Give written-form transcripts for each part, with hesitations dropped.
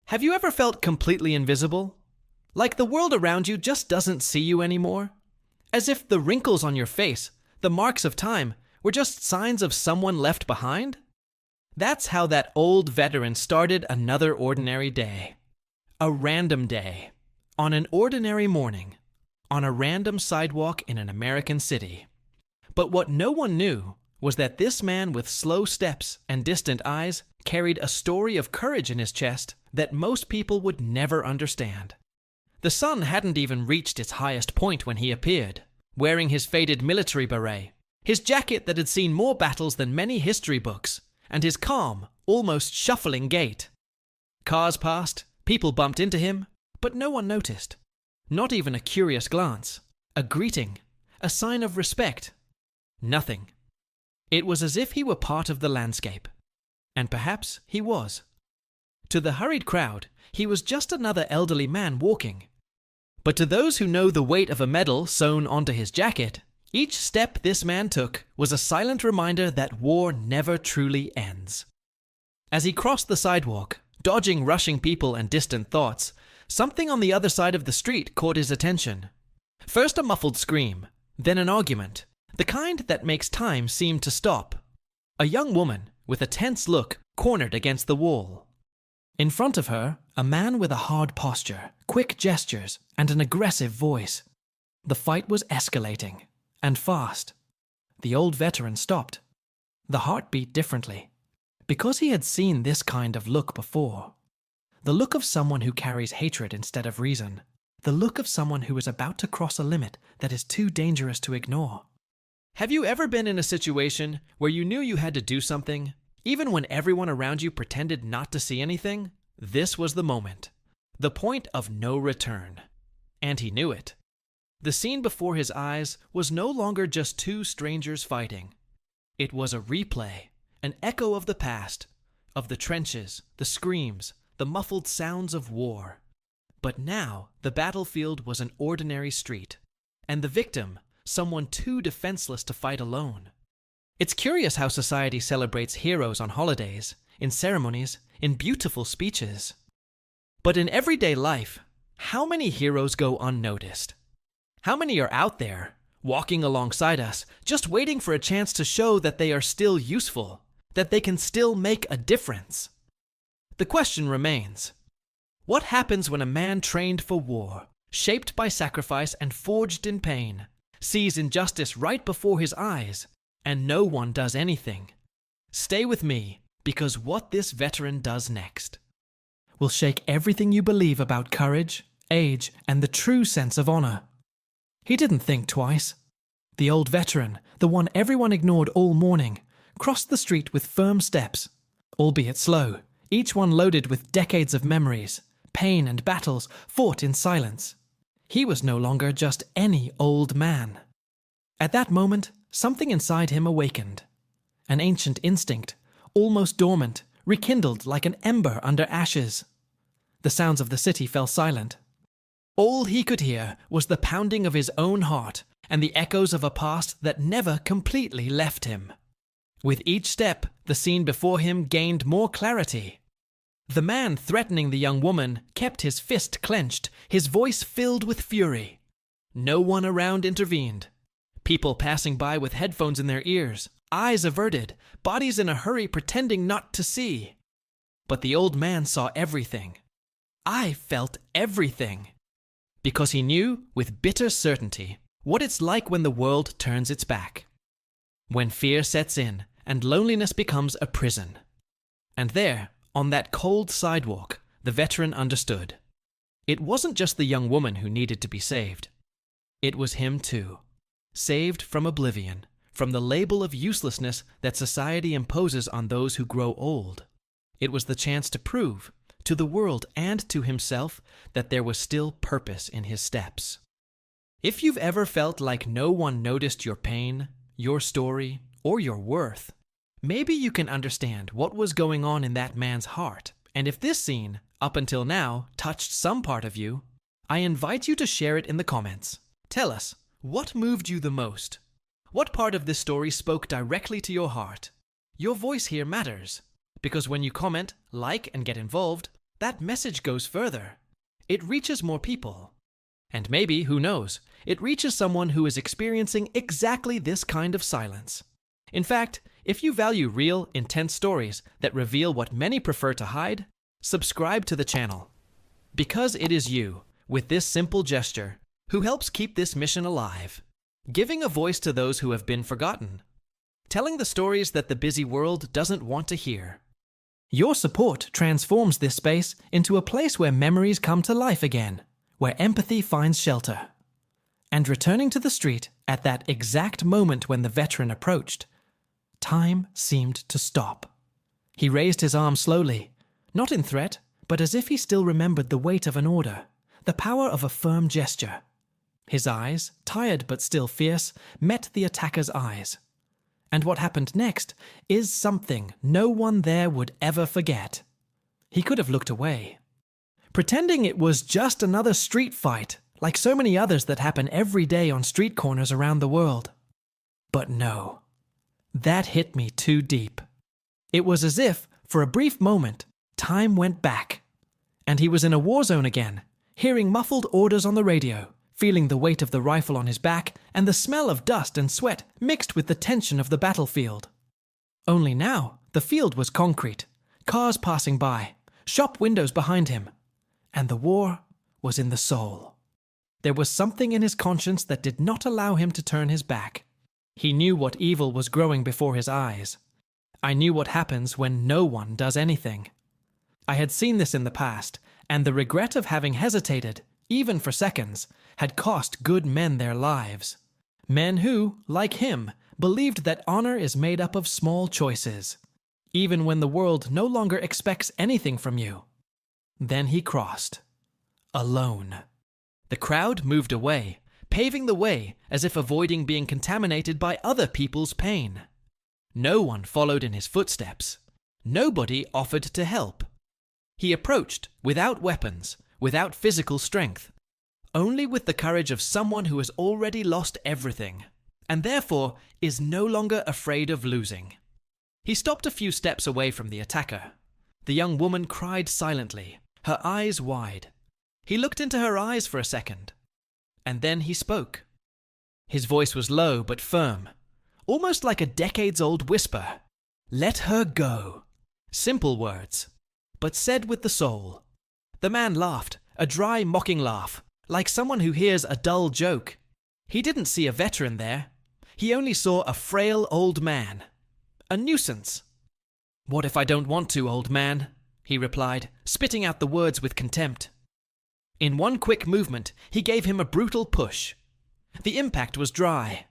Have you ever felt completely invisible? Like the world around you just doesn't see you anymore? As if the wrinkles on your face, the marks of time, were just signs of someone left behind? That's how that old veteran started another ordinary day. A random day. On an ordinary morning. On a random sidewalk in an American city. But what no one knew was that this man with slow steps and distant eyes carried a story of courage in his chest that most people would never understand. The sun hadn't even reached its highest point when he appeared, wearing his faded military beret, his jacket that had seen more battles than many history books, and his calm, almost shuffling gait. Cars passed, people bumped into him, but no one noticed. Not even a curious glance, a greeting, a sign of respect. Nothing. It was as if he were part of the landscape. And perhaps he was. To the hurried crowd, he was just another elderly man walking. But to those who know the weight of a medal sewn onto his jacket, each step this man took was a silent reminder that war never truly ends. As he crossed the sidewalk, dodging rushing people and distant thoughts, something on the other side of the street caught his attention. First a muffled scream, then an argument, the kind that makes time seem to stop. A young woman, with a tense look, cornered against the wall. In front of her, a man with a hard posture, quick gestures, and an aggressive voice. The fight was escalating, and fast. The old veteran stopped. The heart beat differently, because he had seen this kind of look before. The look of someone who carries hatred instead of reason. The look of someone who is about to cross a limit that is too dangerous to ignore. Have you ever been in a situation where you knew you had to do something, even when everyone around you pretended not to see anything? This was the moment. The point of no return. And he knew it. The scene before his eyes was no longer just two strangers fighting. It was a replay, an echo of the past, of the trenches, the screams, the muffled sounds of war. But now the battlefield was an ordinary street, and the victim, someone too defenseless to fight alone. It's curious how society celebrates heroes on holidays, in ceremonies, in beautiful speeches. But in everyday life, how many heroes go unnoticed? How many are out there, walking alongside us, just waiting for a chance to show that they are still useful, that they can still make a difference? The question remains, what happens when a man trained for war, shaped by sacrifice and forged in pain, sees injustice right before his eyes, and no one does anything? Stay with me, because what this veteran does next will shake everything you believe about courage, age, and the true sense of honor. He didn't think twice. The old veteran, the one everyone ignored all morning, crossed the street with firm steps, albeit slow, each one loaded with decades of memories, pain and battles fought in silence. He was no longer just any old man. At that moment, something inside him awakened. An ancient instinct, almost dormant, rekindled like an ember under ashes. The sounds of the city fell silent. All he could hear was the pounding of his own heart and the echoes of a past that never completely left him. With each step, the scene before him gained more clarity. The man threatening the young woman kept his fist clenched, his voice filled with fury. No one around intervened. People passing by with headphones in their ears, eyes averted, bodies in a hurry pretending not to see. But the old man saw everything. I felt everything. Because he knew, with bitter certainty, what it's like when the world turns its back. When fear sets in and loneliness becomes a prison. And there, on that cold sidewalk, the veteran understood. It wasn't just the young woman who needed to be saved. It was him too. Saved from oblivion, from the label of uselessness that society imposes on those who grow old. It was the chance to prove, to the world and to himself, that there was still purpose in his steps. If you've ever felt like no one noticed your pain, your story, or your worth, maybe you can understand what was going on in that man's heart. And if this scene, up until now, touched some part of you, I invite you to share it in the comments. Tell us, what moved you the most? What part of this story spoke directly to your heart? Your voice here matters, because when you comment, like, and get involved, that message goes further. It reaches more people. And maybe, who knows, it reaches someone who is experiencing exactly this kind of silence. In fact, if you value real, intense stories that reveal what many prefer to hide, subscribe to the channel. Because it is you, with this simple gesture, who helps keep this mission alive, giving a voice to those who have been forgotten, telling the stories that the busy world doesn't want to hear. Your support transforms this space into a place where memories come to life again, where empathy finds shelter. And returning to the street at that exact moment when the veteran approached, time seemed to stop. He raised his arm slowly, not in threat, but as if he still remembered the weight of an order, the power of a firm gesture. His eyes, tired but still fierce, met the attacker's eyes. And what happened next is something no one there would ever forget. He could have looked away, pretending it was just another street fight, like so many others that happen every day on street corners around the world. But no, that hit me too deep. It was as if, for a brief moment, time went back, and he was in a war zone again, hearing muffled orders on the radio, feeling the weight of the rifle on his back and the smell of dust and sweat mixed with the tension of the battlefield. Only now, the field was concrete, cars passing by, shop windows behind him, and the war was in the soul. There was something in his conscience that did not allow him to turn his back. He knew what evil was growing before his eyes. I knew what happens when no one does anything. I had seen this in the past, and the regret of having hesitated, even for seconds, had cost good men their lives. Men who, like him, believed that honor is made up of small choices, even when the world no longer expects anything from you. Then he crossed. Alone. The crowd moved away, paving the way as if avoiding being contaminated by other people's pain. No one followed in his footsteps. Nobody offered to help. He approached without weapons, without physical strength, only with the courage of someone who has already lost everything, and therefore is no longer afraid of losing. He stopped a few steps away from the attacker. The young woman cried silently, her eyes wide. He looked into her eyes for a second, and then he spoke. His voice was low but firm, almost like a decades-old whisper. Let her go. Simple words, but said with the soul. The man laughed, a dry, mocking laugh, like someone who hears a dull joke. He didn't see a veteran there. He only saw a frail old man. A nuisance. What if I don't want to, old man? He replied, spitting out the words with contempt. In one quick movement, he gave him a brutal push. The impact was dry.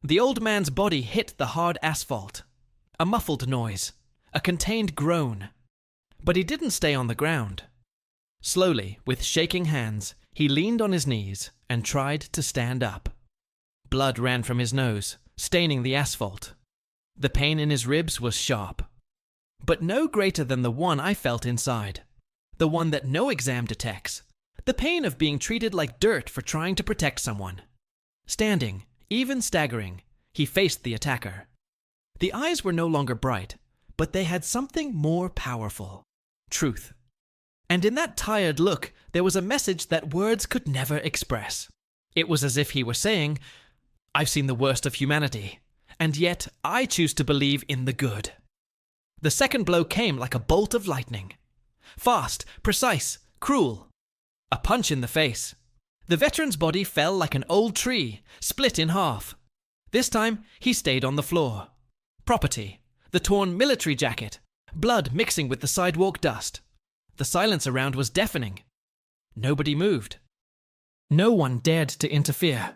The old man's body hit the hard asphalt. A muffled noise, a contained groan. But he didn't stay on the ground. Slowly, with shaking hands, he leaned on his knees and tried to stand up. Blood ran from his nose, staining the asphalt. The pain in his ribs was sharp, but no greater than the one I felt inside, the one that no exam detects, the pain of being treated like dirt for trying to protect someone. Standing, even staggering, he faced the attacker. The eyes were no longer bright, but they had something more powerful. Truth. And in that tired look, there was a message that words could never express. It was as if he were saying, I've seen the worst of humanity, and yet I choose to believe in the good. The second blow came like a bolt of lightning. Fast, precise, cruel. A punch in the face. The veteran's body fell like an old tree, split in half. This time, he stayed on the floor. Property, the torn military jacket, blood mixing with the sidewalk dust. The silence around was deafening. Nobody moved. No one dared to interfere.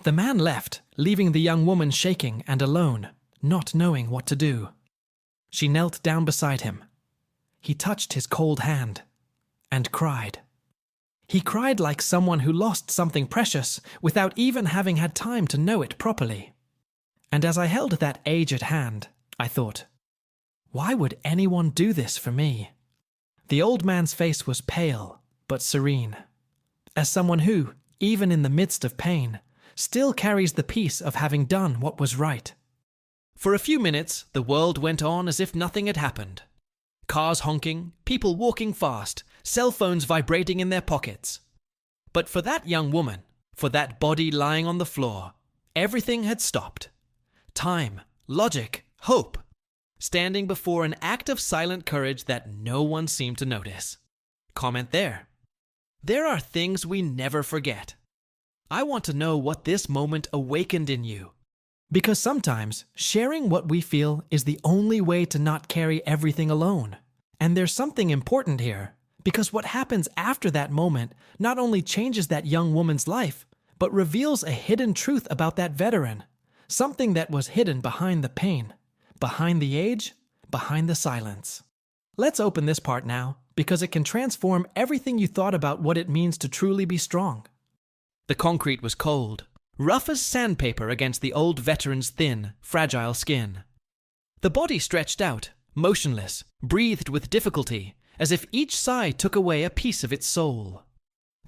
The man left, leaving the young woman shaking and alone, not knowing what to do. She knelt down beside him. He touched his cold hand and cried. He cried like someone who lost something precious without even having had time to know it properly. And as I held that aged hand, I thought, why would anyone do this for me? The old man's face was pale but serene, as someone who, even in the midst of pain, still carries the peace of having done what was right. For a few minutes, the world went on as if nothing had happened. Cars honking, people walking fast, cell phones vibrating in their pockets. But for that young woman, for that body lying on the floor, everything had stopped. Time, logic, hope, standing before an act of silent courage that no one seemed to notice. Comment there. There are things we never forget. I want to know what this moment awakened in you. Because sometimes sharing what we feel is the only way to not carry everything alone. And there's something important here, because what happens after that moment not only changes that young woman's life, but reveals a hidden truth about that veteran. Something that was hidden behind the pain, behind the age, behind the silence. Let's open this part now, because it can transform everything you thought about what it means to truly be strong. The concrete was cold, rough as sandpaper against the old veteran's thin, fragile skin. The body stretched out, motionless, breathed with difficulty, as if each sigh took away a piece of its soul.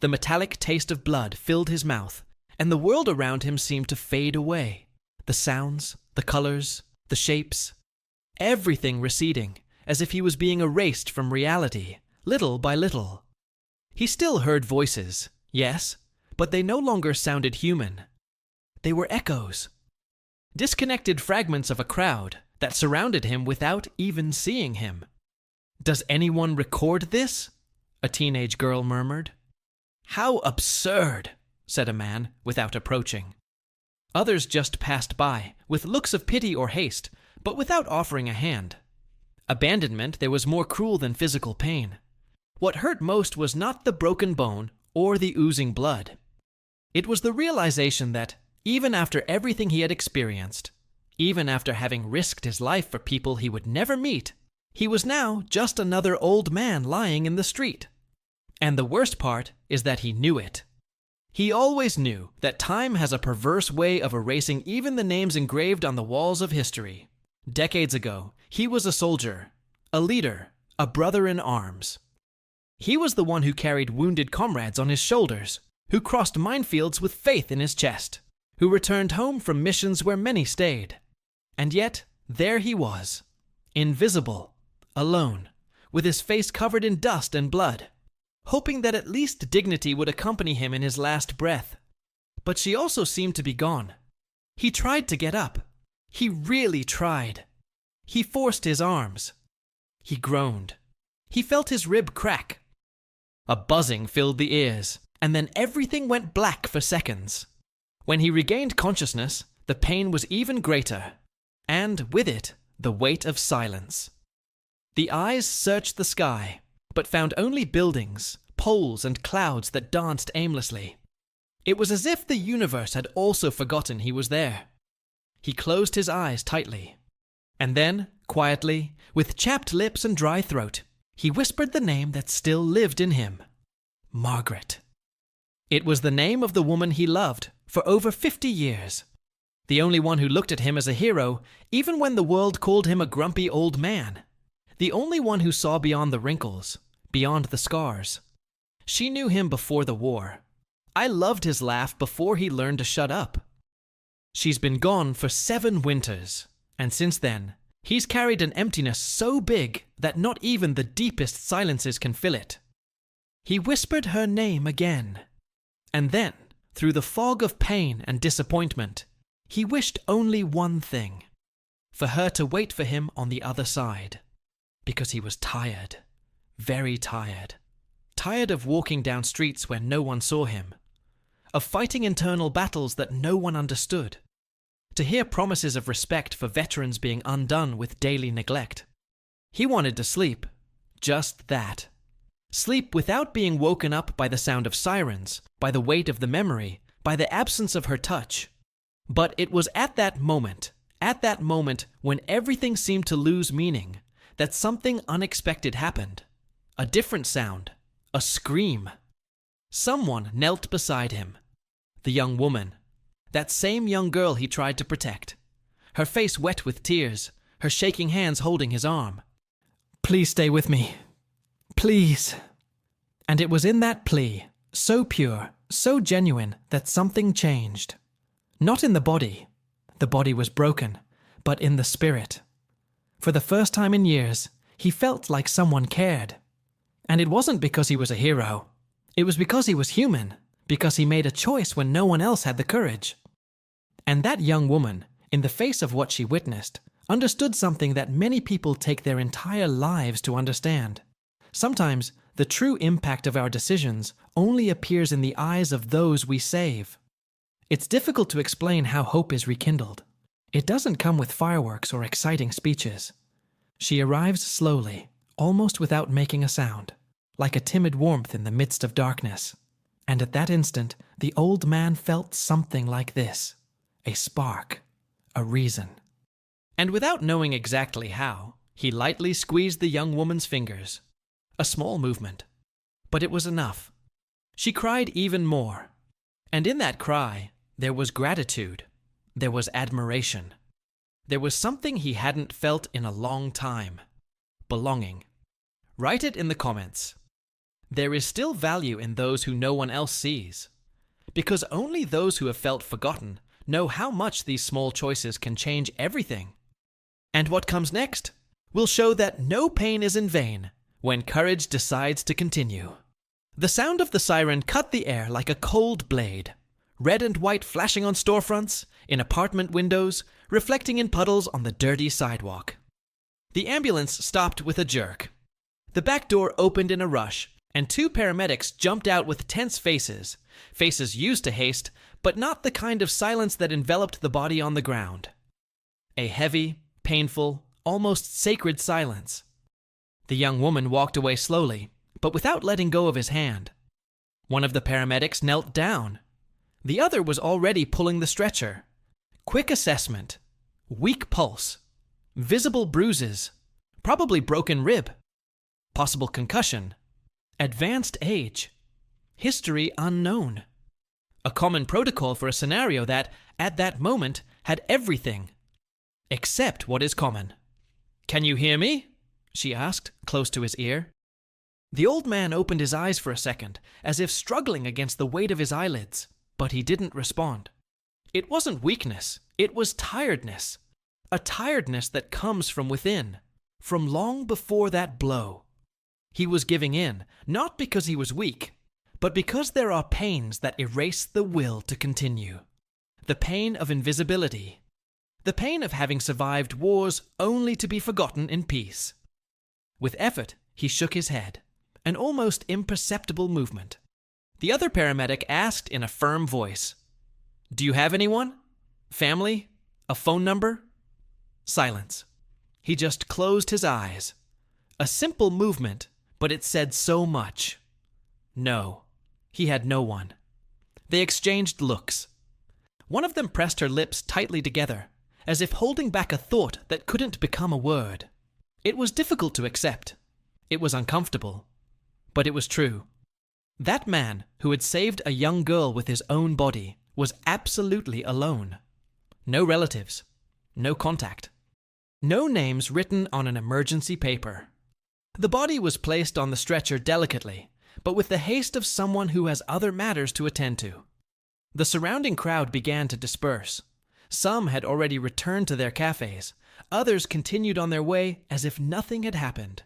The metallic taste of blood filled his mouth, and the world around him seemed to fade away. The sounds, the colors, the shapes, everything receding, as if he was being erased from reality, little by little. He still heard voices, yes, but they no longer sounded human. They were echoes. Disconnected fragments of a crowd that surrounded him without even seeing him. "Does anyone record this?" a teenage girl murmured. "How absurd," said a man, without approaching. Others just passed by, with looks of pity or haste, but without offering a hand. Abandonment there was more cruel than physical pain. What hurt most was not the broken bone or the oozing blood. It was the realization that, even after everything he had experienced, even after having risked his life for people he would never meet, he was now just another old man lying in the street. And the worst part is that he knew it. He always knew that time has a perverse way of erasing even the names engraved on the walls of history. Decades ago, he was a soldier, a leader, a brother in arms. He was the one who carried wounded comrades on his shoulders, who crossed minefields with faith in his chest, who returned home from missions where many stayed. And yet, there he was, invisible, alone, with his face covered in dust and blood, hoping that at least dignity would accompany him in his last breath. But she also seemed to be gone. He tried to get up. He really tried. He forced his arms. He groaned. He felt his rib crack. A buzzing filled the ears, and then everything went black for seconds. When he regained consciousness, the pain was even greater, and with it, the weight of silence. The eyes searched the sky, but found only buildings, poles, and clouds that danced aimlessly. It was as if the universe had also forgotten he was there. He closed his eyes tightly. And then, quietly, with chapped lips and dry throat, he whispered the name that still lived in him. Margaret. It was the name of the woman he loved for over 50 years. The only one who looked at him as a hero, even when the world called him a grumpy old man. The only one who saw beyond the wrinkles, beyond the scars. She knew him before the war. I loved his laugh before he learned to shut up. She's been gone for 7 winters, and since then, he's carried an emptiness so big that not even the deepest silences can fill it. He whispered her name again, and then, through the fog of pain and disappointment, he wished only one thing, for her to wait for him on the other side, because he was tired, very tired. Tired of walking down streets where no one saw him, of fighting internal battles that no one understood, to hear promises of respect for veterans being undone with daily neglect. He wanted to sleep, just that. Sleep without being woken up by the sound of sirens, by the weight of the memory, by the absence of her touch. But it was at that moment when everything seemed to lose meaning, that something unexpected happened. A different sound. A scream. Someone knelt beside him. The young woman. That same young girl he tried to protect. Her face wet with tears, her shaking hands holding his arm. "Please stay with me. Please." And it was in that plea, so pure, so genuine, that something changed. Not in the body. The body was broken, but in the spirit. For the first time in years, He felt like someone cared. And it wasn't because he was a hero. It was because he was human, because he made a choice when no one else had the courage. And that young woman, in the face of what she witnessed, understood something that many people take their entire lives to understand. Sometimes, the true impact of our decisions only appears in the eyes of those we save. It's difficult to explain how hope is rekindled. It doesn't come with fireworks or exciting speeches. She arrives slowly, almost without making a sound, like a timid warmth in the midst of darkness. And at that instant, the old man felt something like this: a spark, a reason. And without knowing exactly how, he lightly squeezed the young woman's fingers. A small movement, but it was enough. She cried even more, and in that cry, there was gratitude, there was admiration. There was something he hadn't felt in a long time: belonging. Write it in the comments. There is still value in those who no one else sees, because only those who have felt forgotten know how much these small choices can change everything. And what comes next will show that no pain is in vain when courage decides to continue. The sound of the siren cut the air like a cold blade. Red and white flashing on storefronts, in apartment windows, reflecting in puddles on the dirty sidewalk. The ambulance stopped with a jerk. The back door opened in a rush, and two paramedics jumped out with tense faces, faces used to haste, but not the kind of silence that enveloped the body on the ground. A heavy, painful, almost sacred silence. The young woman walked away slowly, but without letting go of his hand. One of the paramedics knelt down. The other was already pulling the stretcher. Quick assessment. Weak pulse. Visible bruises. Probably broken rib. Possible concussion. Advanced age. History unknown. A common protocol for a scenario that, at that moment, had everything except what is common. "Can you hear me?" she asked, close to his ear. The old man opened his eyes for a second, as if struggling against the weight of his eyelids, but he didn't respond. It wasn't weakness, it was tiredness. A tiredness that comes from within, from long before that blow. He was giving in, not because he was weak, but because there are pains that erase the will to continue. The pain of invisibility. The pain of having survived wars only to be forgotten in peace. With effort, he shook his head, an almost imperceptible movement. The other paramedic asked in a firm voice, "Do you have anyone? Family? A phone number?" Silence. He just closed his eyes. A simple movement, but it said so much. No, he had no one. They exchanged looks. One of them pressed her lips tightly together, as if holding back a thought that couldn't become a word. It was difficult to accept. It was uncomfortable. But it was true. That man who had saved a young girl with his own body was absolutely alone. No relatives. No contact. No names written on an emergency paper. The body was placed on the stretcher delicately, but with the haste of someone who has other matters to attend to. The surrounding crowd began to disperse. Some had already returned to their cafes. Others continued on their way as if nothing had happened.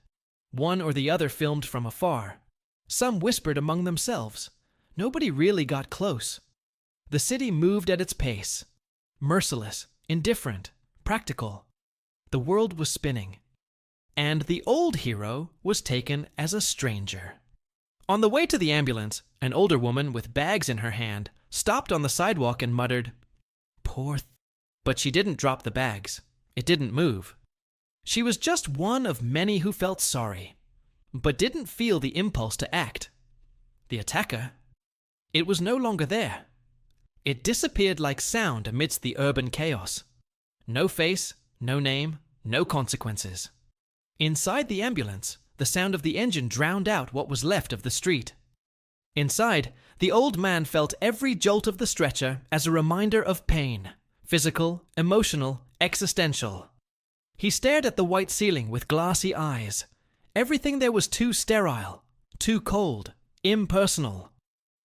One or the other filmed from afar. Some whispered among themselves. Nobody really got close. The city moved at its pace. Merciless, indifferent, practical. The world was spinning. And the old hero was taken as a stranger. On the way to the ambulance, an older woman with bags in her hand stopped on the sidewalk and muttered, "Poor th-" But she didn't drop the bags. It didn't move. She was just one of many who felt sorry, but didn't feel the impulse to act. The attacker, it was no longer there. It disappeared like sound amidst the urban chaos. No face, no name, no consequences. Inside the ambulance, the sound of the engine drowned out what was left of the street. Inside, the old man felt every jolt of the stretcher as a reminder of pain, physical, emotional, existential. He stared at the white ceiling with glassy eyes. Everything there was too sterile, too cold, impersonal.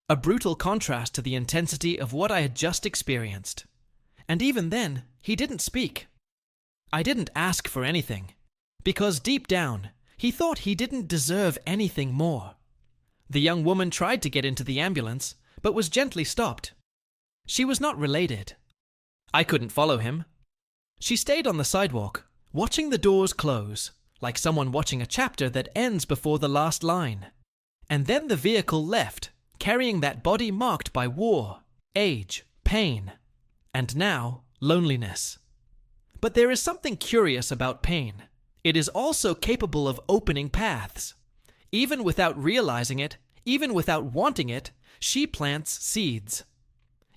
A brutal contrast to the intensity of what I had just experienced. And even then, he didn't speak. I didn't ask for anything. because deep down, he thought he didn't deserve anything more. The young woman tried to get into the ambulance, but was gently stopped. She was not related. I couldn't follow him. She stayed on the sidewalk, watching the doors close, like someone watching a chapter that ends before the last line. And then the vehicle left, carrying that body marked by war, age, pain, and now loneliness. But there is something curious about pain. It is also capable of opening paths. Even without realizing it, even without wanting it, she plants seeds.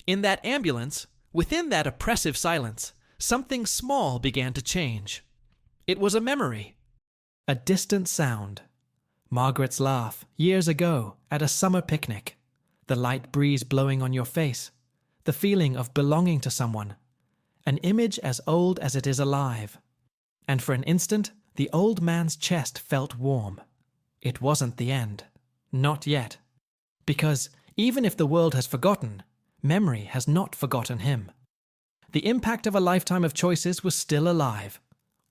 In that ambulance, within that oppressive silence, something small began to change. It was a memory. A distant sound. Margaret's laugh, years ago, at a summer picnic. The light breeze blowing on your face. The feeling of belonging to someone. An image as old as it is alive. And for an instant, the old man's chest felt warm. It wasn't the end. Not yet. Because even if the world has forgotten, memory has not forgotten him. The impact of a lifetime of choices was still alive,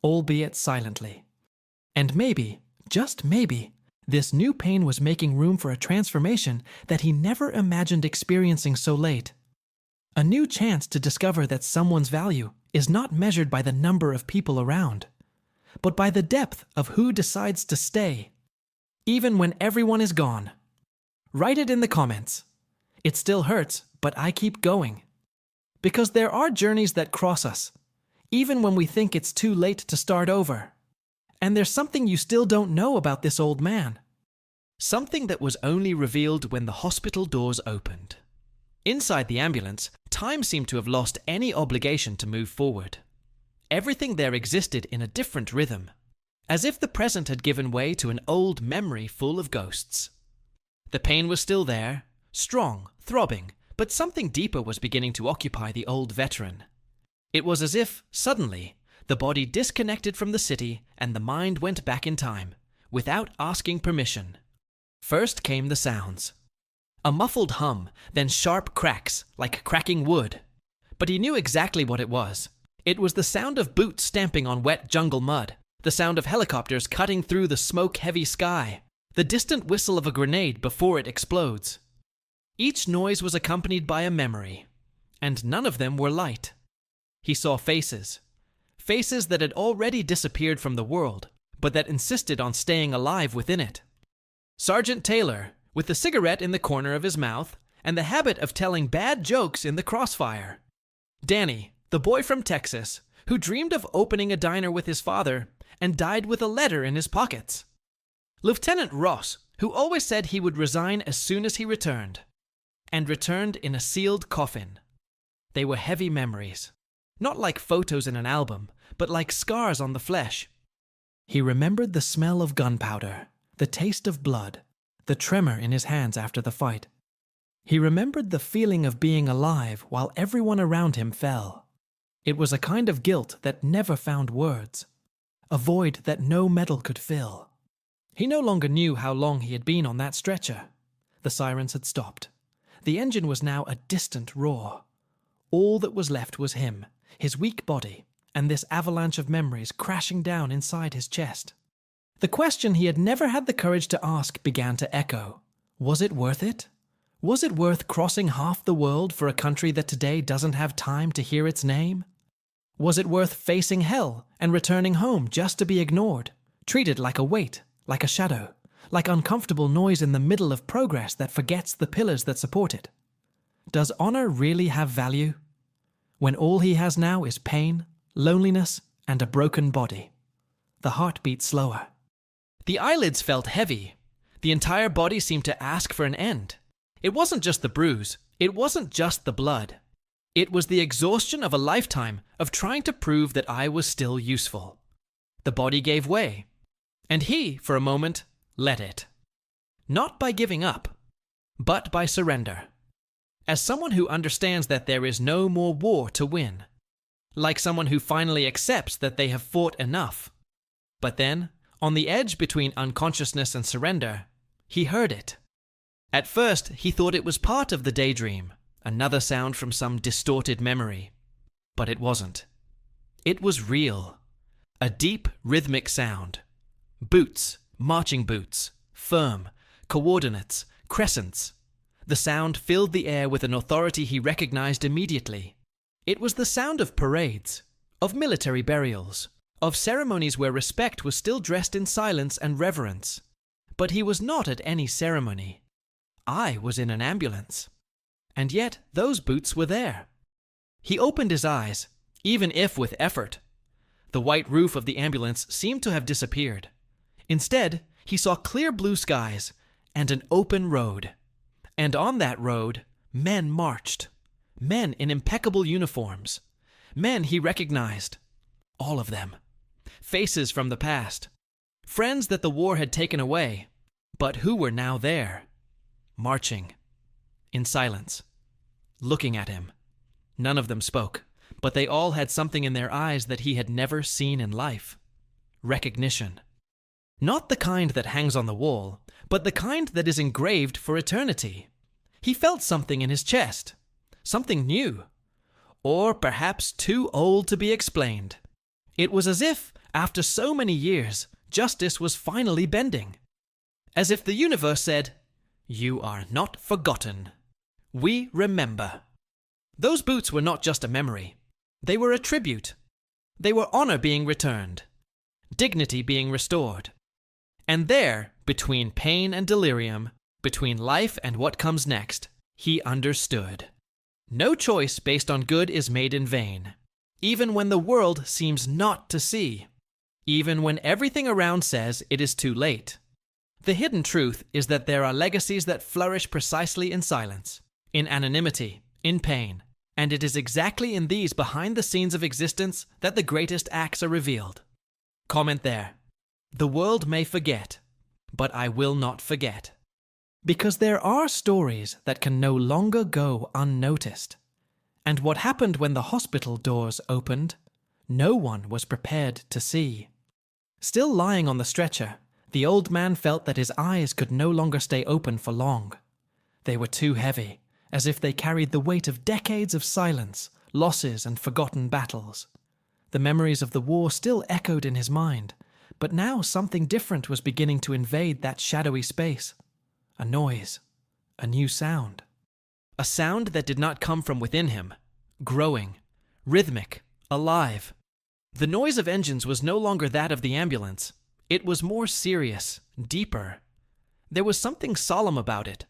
albeit silently. And maybe, just maybe, this new pain was making room for a transformation that he never imagined experiencing so late. A new chance to discover that someone's value is not measured by the number of people around, but by the depth of who decides to stay, even when everyone is gone. Write it in the comments. It still hurts, but I keep going. Because there are journeys that cross us, even when we think it's too late to start over. And there's something you still don't know about this old man. Something that was only revealed when the hospital doors opened. Inside the ambulance, time seemed to have lost any obligation to move forward. Everything there existed in a different rhythm, as if the present had given way to an old memory full of ghosts. The pain was still there, strong, throbbing, but something deeper was beginning to occupy the old veteran. It was as if, suddenly, the body disconnected from the city and the mind went back in time, without asking permission. First came the sounds. A muffled hum, then sharp cracks, like cracking wood. But he knew exactly what it was. It was the sound of boots stamping on wet jungle mud, the sound of helicopters cutting through the smoke-heavy sky, the distant whistle of a grenade before it explodes. Each noise was accompanied by a memory, and none of them were light. He saw faces. Faces that had already disappeared from the world, but that insisted on staying alive within it. Sergeant Taylor, with the cigarette in the corner of his mouth, and the habit of telling bad jokes in the crossfire. Danny, the boy from Texas, who dreamed of opening a diner with his father, and died with a letter in his pockets. Lieutenant Ross, who always said he would resign as soon as he returned, and returned in a sealed coffin. They were heavy memories, not like photos in an album, but like scars on the flesh. He remembered the smell of gunpowder, the taste of blood, the tremor in his hands after the fight. He remembered the feeling of being alive while everyone around him fell. It was a kind of guilt that never found words, a void that no medal could fill. He no longer knew how long he had been on that stretcher. The sirens had stopped. The engine was now a distant roar. All that was left was him, his weak body, and this avalanche of memories crashing down inside his chest. The question he had never had the courage to ask began to echo. Was it worth it? Was it worth crossing half the world for a country that today doesn't have time to hear its name? Was it worth facing hell and returning home just to be ignored, treated like a weight, like a shadow, like uncomfortable noise in the middle of progress that forgets the pillars that support it? Does honor really have value when all he has now is pain, loneliness, and a broken body? The heart beat slower. The eyelids felt heavy. The entire body seemed to ask for an end. It wasn't just the bruise. It wasn't just the blood. It was the exhaustion of a lifetime of trying to prove that I was still useful. The body gave way, and he, for a moment, let it. Not by giving up, but by surrender. As someone who understands that there is no more war to win. Like someone who finally accepts that they have fought enough. But then, on the edge between unconsciousness and surrender, he heard it. At first, he thought it was part of the daydream, another sound from some distorted memory. But it wasn't. It was real. A deep, rhythmic sound. Boots, marching boots, firm, coordinates, crescents. The sound filled the air with an authority he recognized immediately. It was the sound of parades, of military burials, of ceremonies where respect was still dressed in silence and reverence. But he was not at any ceremony. I was in an ambulance. And yet those boots were there. He opened his eyes, even if with effort. The white roof of the ambulance seemed to have disappeared. Instead, he saw clear blue skies and an open road. And on that road, men marched. Men in impeccable uniforms. Men he recognized. All of them. Faces from the past. Friends that the war had taken away, but who were now there. Marching. In silence. Looking at him. None of them spoke, but they all had something in their eyes that he had never seen in life. Recognition. Not the kind that hangs on the wall, but the kind that is engraved for eternity. He felt something in his chest. Something new. Or perhaps too old to be explained. It was as if, after so many years, justice was finally bending. As if the universe said, "You are not forgotten. We remember." Those boots were not just a memory. They were a tribute. They were honor being returned. Dignity being restored. And there, between pain and delirium, between life and what comes next, he understood. No choice based on good is made in vain, even when the world seems not to see, even when everything around says it is too late. The hidden truth is that there are legacies that flourish precisely in silence, in anonymity, in pain, and it is exactly in these behind the scenes of existence that the greatest acts are revealed. Comment there. The world may forget, but I will not forget. Because there are stories that can no longer go unnoticed. And what happened when the hospital doors opened, no one was prepared to see. Still lying on the stretcher, the old man felt that his eyes could no longer stay open for long. They were too heavy, as if they carried the weight of decades of silence, losses, and forgotten battles. The memories of the war still echoed in his mind, but now something different was beginning to invade that shadowy space. A noise. A new sound. A sound that did not come from within him. Growing. Rhythmic. Alive. The noise of engines was no longer that of the ambulance. It was more serious, deeper. There was something solemn about it.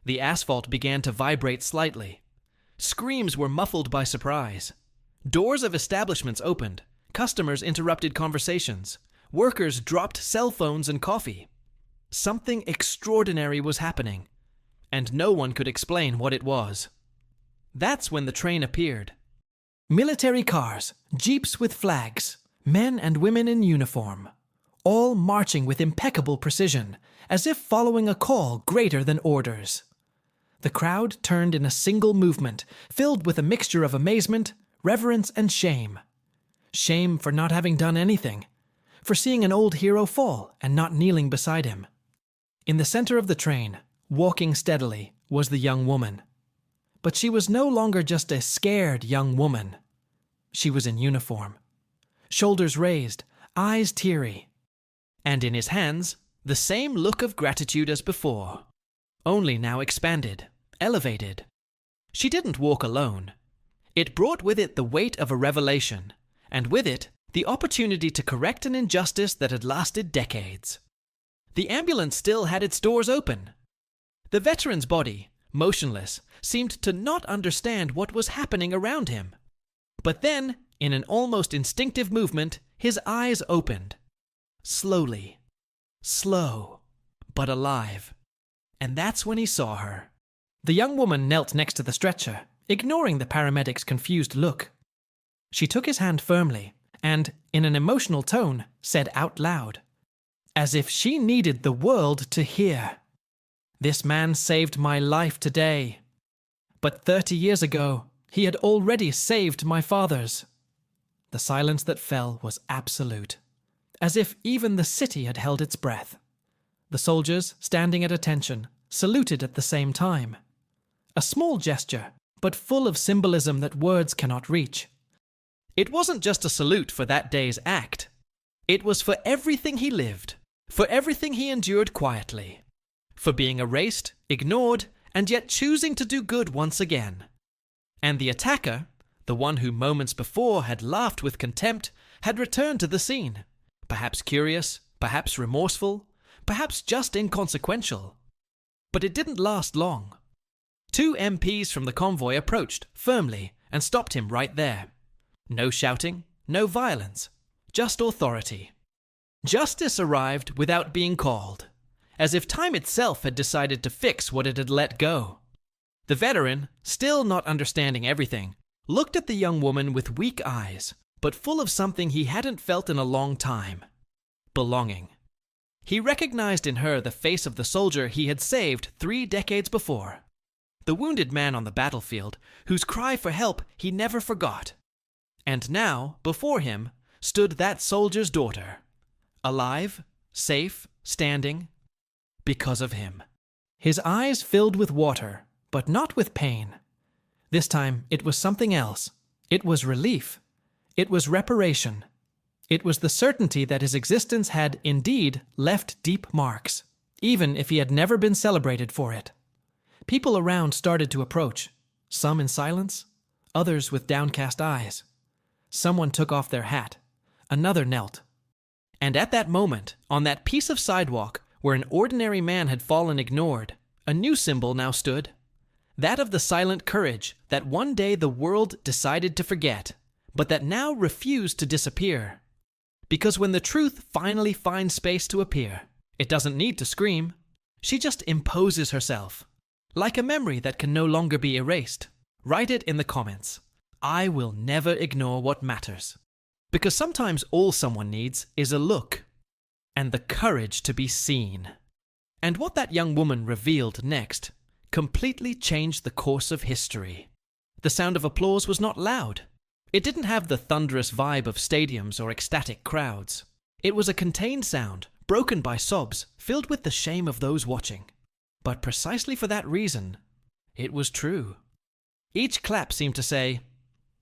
The asphalt began to vibrate slightly. Screams were muffled by surprise. Doors of establishments opened. Customers interrupted conversations. Workers dropped cell phones and coffee. Something extraordinary was happening, and no one could explain what it was. That's when the train appeared. Military cars, jeeps with flags, men and women in uniform, all marching with impeccable precision, as if following a call greater than orders. The crowd turned in a single movement, filled with a mixture of amazement, reverence, and shame. Shame for not having done anything, for seeing an old hero fall and not kneeling beside him. In the center of the train, walking steadily, was the young woman. But she was no longer just a scared young woman. She was in uniform. Shoulders raised, eyes teary. And in his hands, the same look of gratitude as before, only now expanded, elevated. She didn't walk alone. It brought with it the weight of a revelation, and with it, the opportunity to correct an injustice that had lasted decades. The ambulance still had its doors open. The veteran's body, motionless, seemed to not understand what was happening around him. But then, in an almost instinctive movement, his eyes opened. Slowly. Slow, but alive. And that's when he saw her. The young woman knelt next to the stretcher, ignoring the paramedic's confused look. She took his hand firmly and, in an emotional tone, said out loud, as if she needed the world to hear, "This man saved my life today. But 30 years ago, he had already saved my father's." The silence that fell was absolute, as if even the city had held its breath. The soldiers, standing at attention, saluted at the same time. A small gesture, but full of symbolism that words cannot reach. It wasn't just a salute for that day's act. It was for everything he lived, for everything he endured quietly, for being erased, ignored, and yet choosing to do good once again. And the attacker, the one who moments before had laughed with contempt, had returned to the scene, perhaps curious, perhaps remorseful, perhaps just inconsequential. But it didn't last long. 2 MPs from the convoy approached firmly and stopped him right there. No shouting, no violence, just authority. Justice arrived without being called, as if time itself had decided to fix what it had let go. The veteran, still not understanding everything, looked at the young woman with weak eyes, but full of something he hadn't felt in a long time: belonging. He recognized in her the face of the soldier he had saved 3 decades before, the wounded man on the battlefield whose cry for help he never forgot. And now, before him, stood that soldier's daughter, alive, safe, standing, because of him. His eyes filled with water, but not with pain. This time it was something else. It was relief. It was reparation. It was the certainty that his existence had, indeed, left deep marks, even if he had never been celebrated for it. People around started to approach, some in silence, others with downcast eyes. Someone took off their hat. Another knelt. And at that moment, on that piece of sidewalk where an ordinary man had fallen ignored, a new symbol now stood. That of the silent courage that one day the world decided to forget, but that now refused to disappear. Because when the truth finally finds space to appear, it doesn't need to scream. She just imposes herself. Like a memory that can no longer be erased. Write it in the comments. I will never ignore what matters. Because sometimes all someone needs is a look, and the courage to be seen. And what that young woman revealed next completely changed the course of history. The sound of applause was not loud. It didn't have the thunderous vibe of stadiums or ecstatic crowds. It was a contained sound, broken by sobs, filled with the shame of those watching. But precisely for that reason, it was true. Each clap seemed to say,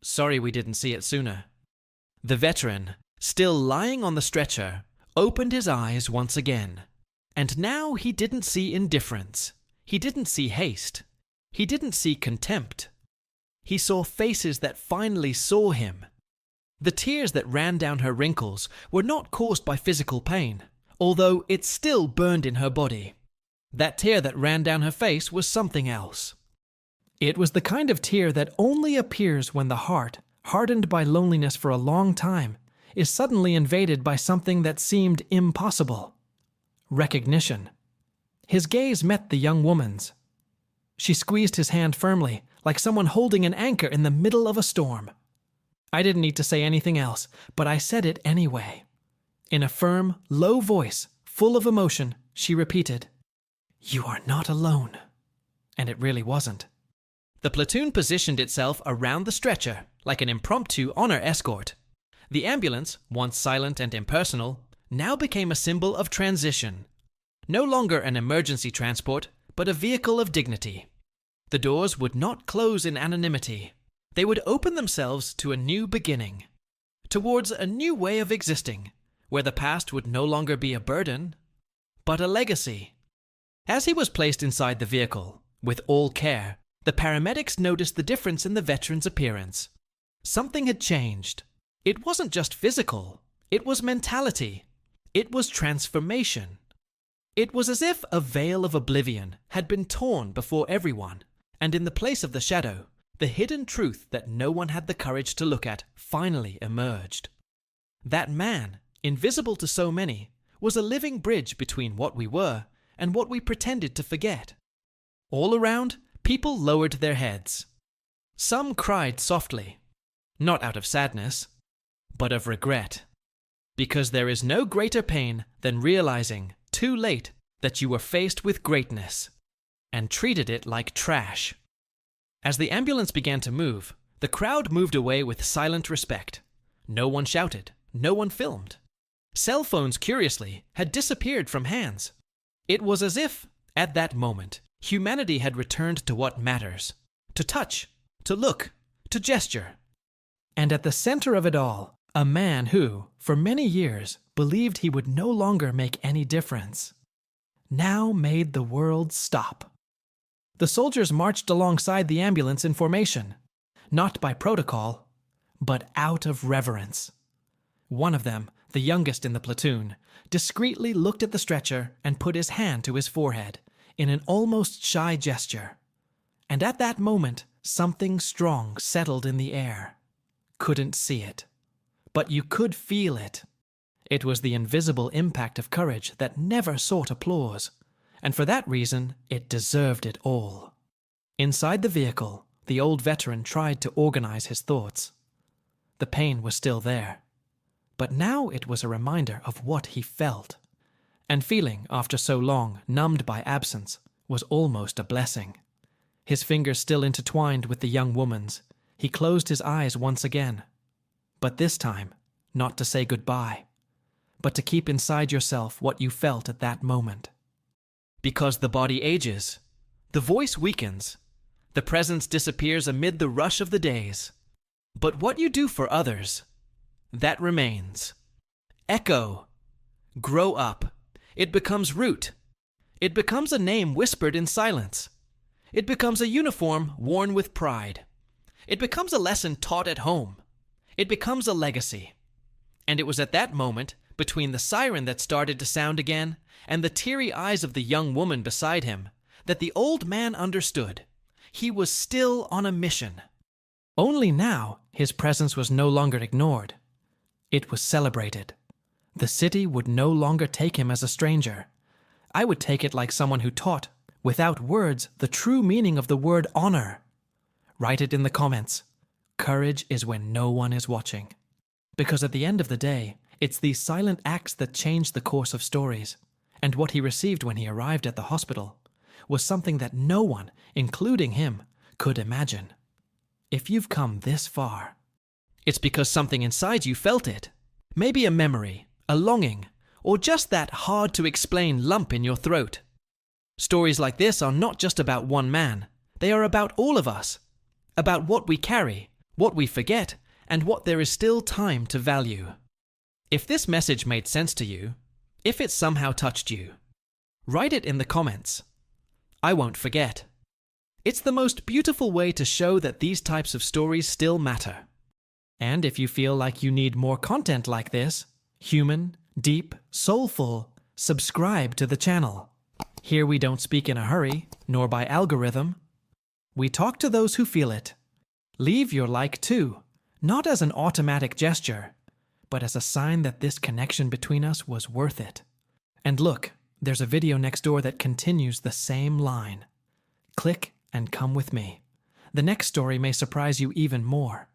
"Sorry we didn't see it sooner." The veteran, still lying on the stretcher, opened his eyes once again. And now he didn't see indifference. He didn't see haste. He didn't see contempt. He saw faces that finally saw him. The tears that ran down her wrinkles were not caused by physical pain, although it still burned in her body. That tear that ran down her face was something else. It was the kind of tear that only appears when the heart, hardened by loneliness for a long time, is suddenly invaded by something that seemed impossible. Recognition. His gaze met the young woman's. She squeezed his hand firmly, like someone holding an anchor in the middle of a storm. I didn't need to say anything else, but I said it anyway. In a firm, low voice, full of emotion, she repeated, "You are not alone." And it really wasn't. The platoon positioned itself around the stretcher, like an impromptu honor escort. The ambulance, once silent and impersonal, now became a symbol of transition. No longer an emergency transport, but a vehicle of dignity. The doors would not close in anonymity. They would open themselves to a new beginning, towards a new way of existing, where the past would no longer be a burden, but a legacy. As he was placed inside the vehicle, with all care, the paramedics noticed the difference in the veteran's appearance. Something had changed. It wasn't just physical. It was mentality. It was transformation. It was as if a veil of oblivion had been torn before everyone, and in the place of the shadow, the hidden truth that no one had the courage to look at finally emerged. That man, invisible to so many, was a living bridge between what we were and what we pretended to forget. All around, people lowered their heads. Some cried softly, not out of sadness, but of regret. Because there is no greater pain than realizing, too late, that you were faced with greatness, and treated it like trash. As the ambulance began to move, the crowd moved away with silent respect. No one shouted, no one filmed. Cell phones, curiously, had disappeared from hands. It was as if, at that moment, humanity had returned to what matters. To touch, to look, to gesture. And at the center of it all, a man who, for many years, believed he would no longer make any difference, now made the world stop. The soldiers marched alongside the ambulance in formation, not by protocol, but out of reverence. One of them, the youngest in the platoon, discreetly looked at the stretcher and put his hand to his forehead in an almost shy gesture. And at that moment, something strong settled in the air. Couldn't see it, but you could feel it. It was the invisible impact of courage that never sought applause, and for that reason, it deserved it all. Inside the vehicle, the old veteran tried to organize his thoughts. The pain was still there, but now it was a reminder of what he felt. And feeling, after so long, numbed by absence, was almost a blessing. His fingers still intertwined with the young woman's, he closed his eyes once again. But this time, not to say goodbye, but to keep inside yourself what you felt at that moment. Because the body ages, the voice weakens, the presence disappears amid the rush of the days. But what you do for others, that remains. Echo. Grow up. It becomes root. It becomes a name whispered in silence. It becomes a uniform worn with pride. It becomes a lesson taught at home. It becomes a legacy. And it was at that moment, between the siren that started to sound again and the teary eyes of the young woman beside him, that the old man understood. He was still on a mission. Only now, his presence was no longer ignored. It was celebrated. The city would no longer take him as a stranger. I would take it like someone who taught, without words, the true meaning of the word honor. Write it in the comments. Courage is when no one is watching. Because at the end of the day, it's these silent acts that change the course of stories. And what he received when he arrived at the hospital was something that no one, including him, could imagine. If you've come this far, it's because something inside you felt it. Maybe a memory, a longing, or just that hard-to-explain lump in your throat. Stories like this are not just about one man. They are about all of us. About what we carry, what we forget, and what there is still time to value. If this message made sense to you, if it somehow touched you, write it in the comments. I won't forget. It's the most beautiful way to show that these types of stories still matter. And if you feel like you need more content like this, human, deep, soulful, subscribe to the channel. Here we don't speak in a hurry, nor by algorithm. We talk to those who feel it. Leave your like too, not as an automatic gesture, but as a sign that this connection between us was worth it. And look, there's a video next door that continues the same line. Click and come with me. The next story may surprise you even more.